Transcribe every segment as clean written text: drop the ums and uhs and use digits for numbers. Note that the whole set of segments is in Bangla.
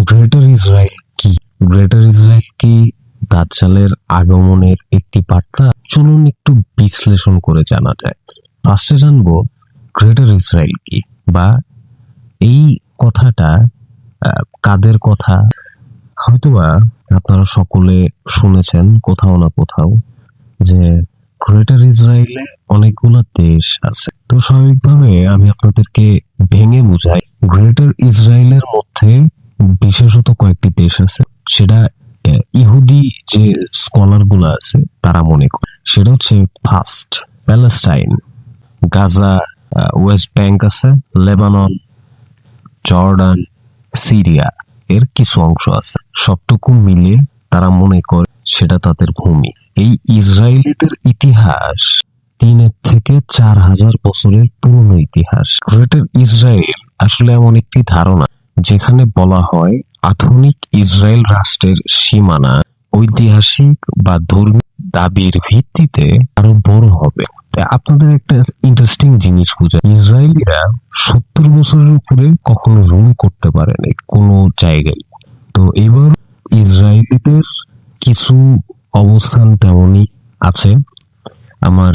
গ্রেটার ইসরায়েল কি? গ্রেটার ইসরায়েল কি দাজ্জালের আগমনের একটি বার্তা? চলুন একটু বিশ্লেষণ করে জানা যায়। ফার্স্টে জানবো গ্রেটার ইসরায়েল কি, বা এই কথাটা কাদের কথা। হয়তোবা আপনারা সকলে শুনেছেন কোথাও না কোথাও যে গ্রেটার ইসরায়েলে অনেকগুলো দেশ আছে। তো স্বাভাবিকভাবে আমি আপনাদেরকে ভেঙে বুঝাই। গ্রেটার ইসরায়েলের মধ্যে বিশেষত কয়েকটি দেশ আছে, সেটা ইহুদি যে স্কলার গুলো আছে তারা মনে করে। সেটা হচ্ছে first Palestine, Gaza, West bank আছে, লেবানন, জর্ডান, সিরিয়া এর কিছু অংশ আছে। সবটুকু মিলে তারা মনে করে সেটা তাদের ভূমি। এই ইসরায়েলিদের ইতিহাস 3,000 থেকে 4,000 বছরের পুরনো ইতিহাস। গ্রেটার ইসরায়েল আসলে এমন একটি ধারণা যেখানে বলা হয় আধুনিক ইসরায়েল রাষ্ট্রের সীমানা ঐতিহাসিক বা ধর্মীয় দাবির ভিত্তিতে আরো বড় হবে। আপনাদের একটা ইন্টারেস্টিং জিনিস বুঝায়, ইসরায়েলিরা 70 বছরের উপরে কখনো রুল করতে পারেনি কোনো জায়গায়। তো এবার ইসরায়েলিদের কিছু অবস্থান তেমনই আছে। আমার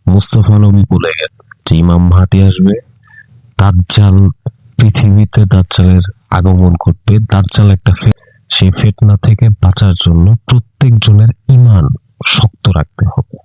মুস্তফা নবী বলে গেছে যে ইমাম মাহদী আসবে, দাজ্জাল, পৃথিবীতে দাজ্জালের আগমন ঘটবে। দাজ্জাল একটা সেই ফিতনা থেকে বাঁচার জন্য প্রত্যেকজনের ঈমান শক্ত রাখতে হবে।